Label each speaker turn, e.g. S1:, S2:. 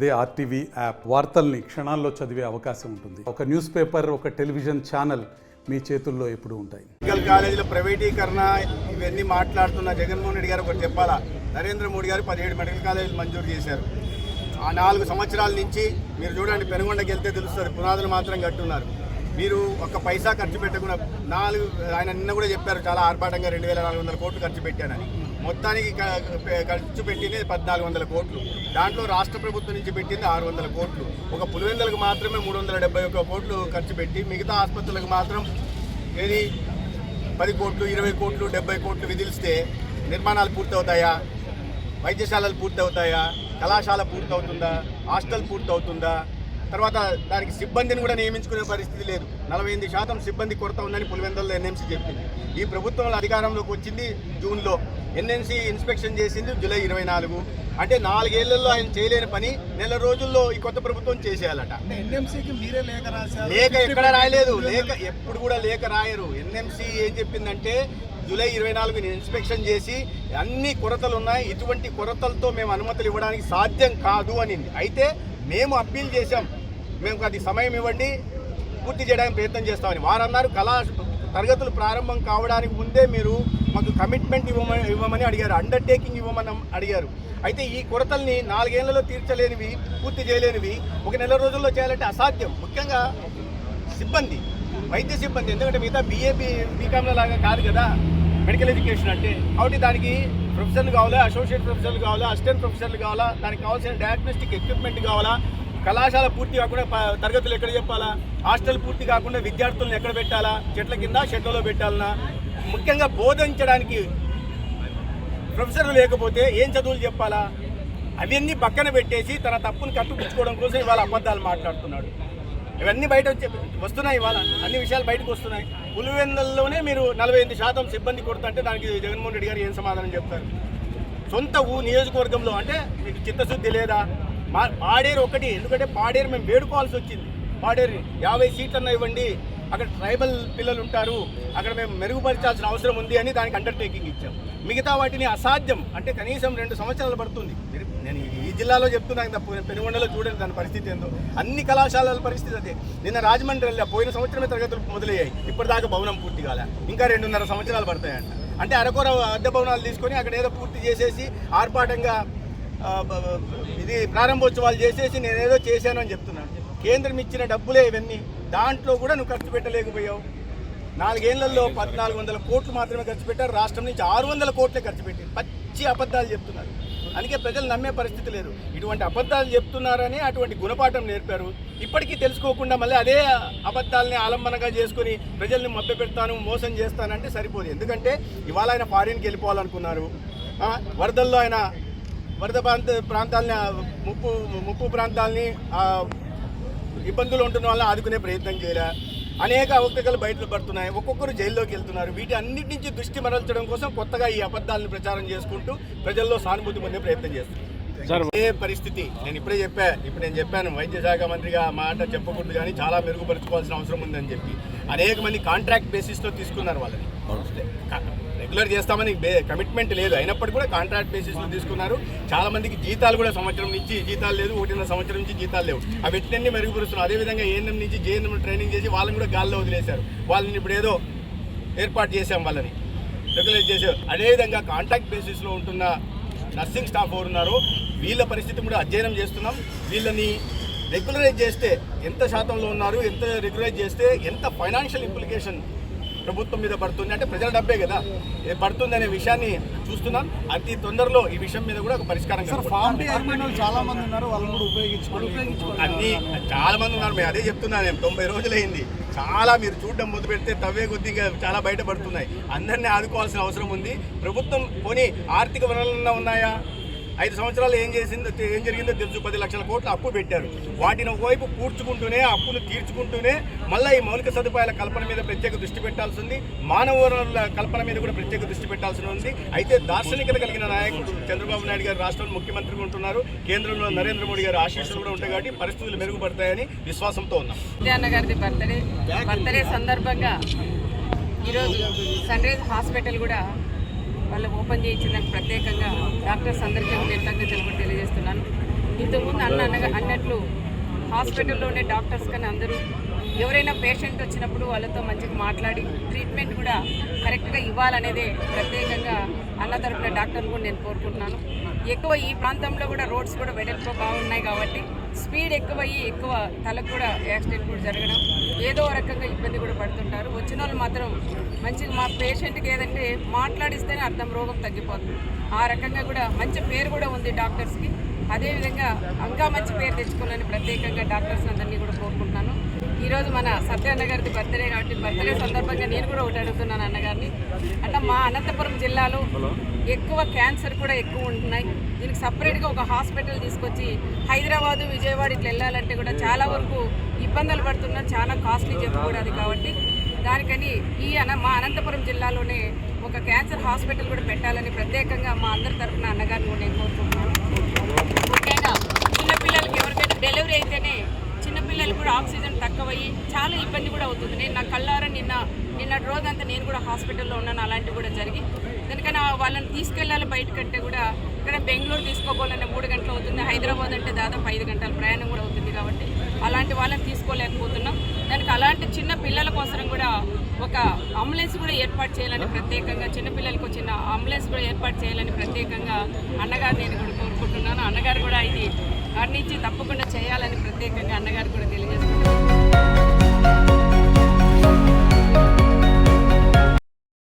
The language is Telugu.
S1: అదే ఆర్టీవీ యాప్ వార్తల్ని క్షణాల్లో చదివే అవకాశం ఉంటుంది. ఒక న్యూస్ పేపర్, ఒక టెలివిజన్ ఛానల్ మీ చేతుల్లో ఎప్పుడూ ఉంటాయి.
S2: మెడికల్ కాలేజీల ప్రైవేటీకరణ ఇవన్నీ మాట్లాడుతున్న జగన్మోహన్ రెడ్డి గారు ఒకటి చెప్పాలా. నరేంద్ర మోడీ గారు 17 మెడికల్ కాలేజీలు మంజూరు చేశారు. ఆ 4 సంవత్సరాల నుంచి మీరు చూడండి, పెనుగొండకి వెళ్తే తెలుస్తుంది, పునాదులు మాత్రం కట్టున్నారు. మీరు ఒక్క పైసా ఖర్చు పెట్టకుండా ఆయన నిన్న కూడా చెప్పారు చాలా ఆర్భాటంగా 2400 కోట్లు ఖర్చు పెట్టానని. మొత్తానికి ఖర్చు పెట్టింది 1400 కోట్లు. దాంట్లో రాష్ట్ర ప్రభుత్వం నుంచి పెట్టింది 600 కోట్లు. ఒక పులివెందులకు మాత్రమే 371 కోట్లు ఖర్చు పెట్టి మిగతా ఆసుపత్రులకు మాత్రం ఏది 10 కోట్లు, 20 కోట్లు, 70 కోట్లు విధిస్తే నిర్మాణాలు పూర్తవుతాయా? వైద్యశాలలు పూర్తవుతాయా? కళాశాల పూర్తవుతుందా? హాస్టల్ పూర్తవుతుందా? తర్వాత దానికి సిబ్బందిని కూడా నియమించుకునే పరిస్థితి లేదు. 48% సిబ్బంది కొరత ఉందని పులివెందులలో ఎన్ఎంసీ చెప్పింది. ఈ ప్రభుత్వం అధికారంలోకి వచ్చింది జూన్లో, ఎన్ఎంసీ ఇన్స్పెక్షన్ చేసింది జూలై 24. అంటే 4 ఏళ్లలో ఆయన చేయలేని పని నెల రోజుల్లో ఈ కొత్త ప్రభుత్వం చేసేయాలట.
S3: ఎన్ఎంసీకి మీరే లేఖ రాశారు?
S2: లేఖ ఎక్కడ రాయలేదు, లేఖ ఎప్పుడు కూడా లేఖ రాయరు. ఎన్ఎంసీ ఏం చెప్పిందంటే జూలై 24 ఇన్స్పెక్షన్ చేసి అన్ని కొరతలు ఉన్నాయి, ఇటువంటి కొరతలతో మేము అనుమతులు ఇవ్వడానికి సాధ్యం కాదు అనింది. అయితే మేము అప్పీల్ చేశాం, మేము అది సమయం ఇవ్వండి, పూర్తి చేయడానికి ప్రయత్నం చేస్తామని. వారన్నారు తరగతులు ప్రారంభం కావడానికి ముందే మీరు మాకు కమిట్మెంట్ ఇవ్వమని అడిగారు, అండర్టేకింగ్ ఇవ్వమని అడిగారు. అయితే ఈ కొరతల్ని 4 ఏళ్లలో తీర్చలేనివి, పూర్తి చేయలేనివి ఒక నెల రోజుల్లో చేయాలంటే అసాధ్యం. ముఖ్యంగా సిబ్బంది, వైద్య సిబ్బంది, ఎందుకంటే మిగతా బీకామ్ల లాగా కాదు కదా మెడికల్ ఎడ్యుకేషన్ అంటే. కాబట్టి దానికి ప్రొఫెసర్లు కావాలా, అసోసియేట్ ప్రొఫెసర్లు కావాలా, అసిస్టెంట్ ప్రొఫెసర్లు కావాలా, దానికి కావాల్సిన డయాగ్నోస్టిక్ ఎక్విప్మెంట్ కావాలా, కళాశాల పూర్తి కాకుండా తరగతులు ఎక్కడ చెప్పాలా, హాస్టల్ పూర్తి కాకుండా విద్యార్థులను ఎక్కడ పెట్టాలా, చెట్ల కింద షెడ్లలో పెట్టాలన్నా, ముఖ్యంగా బోధించడానికి ప్రొఫెసర్లు లేకపోతే ఏం చదువులు చెప్పాలా, అవన్నీ పక్కన పెట్టేసి తన తప్పును కట్టుపుచ్చుకోవడం కోసం ఇవాళ అబద్ధాలు మాట్లాడుతున్నాడు. ఇవన్నీ బయట వస్తున్నాయి, ఇవాళ అన్ని విషయాలు బయటకు వస్తున్నాయి. పులివెందులలోనే మీరు 48% సిబ్బంది కొడుతుంటే దానికి జగన్మోహన్ రెడ్డి గారు ఏం సమాధానం చెప్తారు? సొంత నియోజకవర్గంలో అంటే మీకు చిత్తశుద్ధి లేదా? పాడేరు ఒకటి, ఎందుకంటే పాడేరు మేము వేడుకోవాల్సి వచ్చింది. పాడేరు 50 సీట్లన్నా ఇవ్వండి, అక్కడ ట్రైబల్ పిల్లలు ఉంటారు, అక్కడ మేము మెరుగుపరచాల్సిన అవసరం ఉంది అని దానికి అండర్టేకింగ్ ఇచ్చాం. మిగతా వాటిని అసాధ్యం అంటే కనీసం 2 సంవత్సరాలు పడుతుంది. నేను ఈ జిల్లాలో చెప్తున్నాను తప్ప, పెనుగొండలో చూడండి దాని పరిస్థితి ఏందో. అన్ని కళాశాలల పరిస్థితి అదే. నిన్న రాజమండ్రి వెళ్ళా, పోయిన సంవత్సరమే తరగతులు మొదలయ్యాయి, ఇప్పటిదాకా భవనం పూర్తి కాలే, ఇంకా 2.5 సంవత్సరాలు పడతాయంట. అంటే అరకొర అద్దె భవనాలు తీసుకొని అక్కడ ఏదో పూర్తి చేసేసి ఆర్భాటంగా ఇది ప్రారంభోత్సవాలు చేసేసి నేనేదో చేశాను అని చెప్తున్నాను. కేంద్రం ఇచ్చిన డబ్బులే ఇవన్నీ, దాంట్లో కూడా నువ్వు ఖర్చు పెట్టలేకపోయావు. 4 ఏళ్లలో 1400 కోట్లు మాత్రమే ఖర్చు పెట్టారు, రాష్ట్రం నుంచి 600 కోట్లే ఖర్చు పెట్టారు. పచ్చి అబద్ధాలు చెప్తున్నారు. అందుకే ప్రజలు నమ్మే పరిస్థితి లేదు. ఇటువంటి అబద్ధాలు చెప్తున్నారని అటువంటి గుణపాఠం నేర్పారు. ఇప్పటికీ తెలుసుకోకుండా మళ్ళీ అదే అబద్ధాలని ఆలంబనగా చేసుకుని ప్రజల్ని మభ్యపెడతాను, మోసం చేస్తానంటే సరిపోదు. ఎందుకంటే ఇవాళ ఆయన ఫారిన్కి వెళ్ళిపోవాలనుకున్నారు. వరదల్లో ఆయన వరద ప్రాంతాలని ముప్పు ప్రాంతాలని ఇబ్బందులు ఉంటున్న వాళ్ళని ఆదుకునే ప్రయత్నం చేయలే. అనేక అవకతవకలు బయటలు పడుతున్నాయి, ఒక్కొక్కరు జైల్లోకి వెళ్తున్నారు. వీటి అన్నిటి నుంచి దృష్టి మరల్చడం కోసం కొత్తగా ఈ అబద్ధాలను ప్రచారం చేసుకుంటూ ప్రజల్లో సానుభూతి పొందే ప్రయత్నం చేస్తున్నారు. ఏ పరిస్థితి నేను ఇప్పుడే నేను చెప్పాను, వైద్య శాఖ మంత్రిగా మాట చెప్పకూడదు కానీ చాలా మెరుగుపరచుకోవాల్సిన అవసరం ఉందని చెప్పి అనేక మంది కాంట్రాక్ట్ బేసిస్తో తీసుకున్నారు. వాళ్ళని రెగ్యులర్ చేస్తామని కమిట్మెంట్ లేదు, అయినప్పటికీ కూడా కాంట్రాక్ట్ బేసిస్లో తీసుకున్నారు. చాలా మందికి జీతాలు కూడా సంవత్సరం నుంచి జీతాలు లేదు, 1.5 సంవత్సరం నుంచి జీతాలు లేవు. అవి ఎట్లన్నీ మెరుగుపరుస్తున్నారు. అదేవిధంగా ఏఎన్ఎం నుంచి జేఎన్ఎం ట్రైనింగ్ చేసి వాళ్ళని కూడా గాల్లో వదిలేశారు. వాళ్ళని ఇప్పుడు ఏదో ఏర్పాటు చేశాం, వాళ్ళని రెగ్యులర్ చేశారు. అదేవిధంగా కాంట్రాక్ట్ బేసిస్లో ఉంటున్న నర్సింగ్ స్టాఫ్ ఎవరు ఉన్నారో వీళ్ళ పరిస్థితి కూడా అధ్యయనం చేస్తున్నాం. వీళ్ళని రెగ్యులరైజ్ చేస్తే ఎంత శాతంలో ఉన్నారు, ఎంత రెగ్యులరైజ్ చేస్తే ఎంత ఫైనాన్షియల్ ఇంప్లికేషన్ ప్రభుత్వం మీద పడుతుంది, అంటే ప్రజల డబ్బే కదా పడుతుంది అనే విషయాన్ని చూస్తున్నాం. అతి తొందరలో ఈ విషయం మీద కూడా ఒక పరిష్కారం.
S3: చాలా మంది ఉన్నారు, వాళ్ళని కూడా ఉపయోగించుకోవాలి.
S2: అన్ని చాలా మంది ఉన్నారు. మేము అదే చెప్తున్నాను, 90 రోజులైంది. చాలా మీరు చూడడం మొదలు పెడితే తవ్వే కొద్దిగా చాలా బయటపడుతున్నాయి. అందరినీ ఆదుకోవాల్సిన అవసరం ఉంది. ప్రభుత్వం పోనీ ఆర్థిక వనరులన్నా ఉన్నాయా? 5 సంవత్సరాలు ఏం జరిగిందో తెలుసు. 10 లక్షల కోట్లు అప్పు పెట్టారు. వాటిని ఒకవైపు పూడ్చుకుంటూనే, అప్పును తీర్చుకుంటూనే మళ్ళీ ఈ మౌలిక సదుపాయాల కల్పన మీద ప్రత్యేక దృష్టి పెట్టాల్సి ఉంది. మానవ వనరుల కల్పన మీద కూడా ప్రత్యేక దృష్టి పెట్టాల్సి ఉంది. అయితే దార్శనికత కలిగిన నాయకుడు చంద్రబాబు నాయుడు గారు రాష్ట్రంలో ముఖ్యమంత్రిగా ఉంటున్నారు. కేంద్రంలో నరేంద్ర మోడీ గారు ఆశీస్సులు కూడా ఉంటాయి కాబట్టి పరిస్థితులు మెరుగుపడతాయని విశ్వాసంతో ఉన్నాం.
S4: గారి బర్త్డే సందర్భంగా ఈరోజు సన్ రైజ్ హాస్పిటల్ కూడా వాళ్ళు ఓపెన్ చేయించిందని ప్రత్యేకంగా డాక్టర్స్ అందరికీ కృతజ్ఞతలు తెలియజేస్తున్నాను. ఇంతకుముందు అన్నట్లు హాస్పిటల్లోనే డాక్టర్స్ కానీ అందరూ ఎవరైనా పేషెంట్ వచ్చినప్పుడు వాళ్ళతో మంచిగా మాట్లాడి ట్రీట్మెంట్ కూడా కరెక్ట్గా ఇవ్వాలనేదే ప్రత్యేకంగా అన్న తరపున డాక్టర్ని కూడా నేను కోరుకుంటున్నాను. ఎక్కువ ఈ ప్రాంతంలో కూడా రోడ్స్ కూడా వెడల్పు బాగున్నాయి కాబట్టి స్పీడ్ ఎక్కువ తలకు కూడా యాక్సిడెంట్ కూడా జరగడం ఏదో రకంగా ఇబ్బంది కూడా పడుతుంటారు. వచ్చిన వాళ్ళు మాత్రం మంచిగా మా పేషెంట్కి ఏదంటే మాట్లాడిస్తేనే అర్థం రోగం తగ్గిపోతుంది. ఆ రకంగా కూడా మంచి పేరు కూడా ఉంది డాక్టర్స్కి. అదేవిధంగా ఇంకా మంచి పేరు తెచ్చుకోవాలని ప్రత్యేకంగా డాక్టర్స్ అందరినీ కూడా కోరుకుంటున్నాను. ఈరోజు మన సత్యన్న గారిది బర్త్డే కాబట్టి బర్త్డే సందర్భంగా నేను కూడా ఒకటి అడుగుతున్నాను అన్నగారిని. అంటే మా అనంతపురం జిల్లాలో ఎక్కువ క్యాన్సర్ కూడా ఎక్కువ ఉంటున్నాయి. దీనికి సపరేట్గా ఒక హాస్పిటల్ తీసుకొచ్చి హైదరాబాదు విజయవాడ ఇట్లా వెళ్ళాలంటే కూడా చాలా వరకు ఇబ్బందులు పడుతున్నారు. చాలా కాస్ట్లీ చెప్పకూడదు కాబట్టి దానికని మా అనంతపురం జిల్లాలోనే ఒక క్యాన్సర్ హాస్పిటల్ కూడా పెట్టాలని ప్రత్యేకంగా మా అందరి తరఫున అన్నగారిని కూడా నేను కోరుకుంటున్నాను. ముఖ్యంగా చిన్నపిల్లలకి ఎవరికైనా డెలివరీ అయితేనే చిన్నపిల్లలు కూడా ఆక్సిజన్ తక్కువయ్యి చాలా ఇబ్బంది కూడా అవుతుంది. నేను నా కళ్ళారా నిన్నటి రోజంతా నేను కూడా హాస్పిటల్లో ఉన్నాను. అలాంటివి కూడా జరిగి దానికన్నా వాళ్ళని తీసుకెళ్ళాలి బయటకంటే కూడా ఇక్కడ బెంగళూరు తీసుకోవాలంటే 3 గంటలు అవుతుంది. హైదరాబాద్ అంటే దాదాపు 5 గంటల ప్రయాణం కూడా అవుతుంది. కాబట్టి అలాంటి వాళ్ళని తీసుకోలేకపోతున్నాం. దానికి అలాంటి చిన్న పిల్లల కోసం కూడా ఒక అంబులెన్స్ కూడా ఏర్పాటు చేయాలని ప్రత్యేకంగా చిన్నపిల్లలకు వచ్చిన అంబులెన్స్ కూడా ఏర్పాటు చేయాలని ప్రత్యేకంగా అన్నగారు నేను కూడా కోరుకుంటున్నాను. అన్నగారు కూడా ఇది అన్నించి తప్పకుండా చేయాలని ప్రత్యేకంగా అన్నగారు కూడా తెలియజేస్తున్నాను.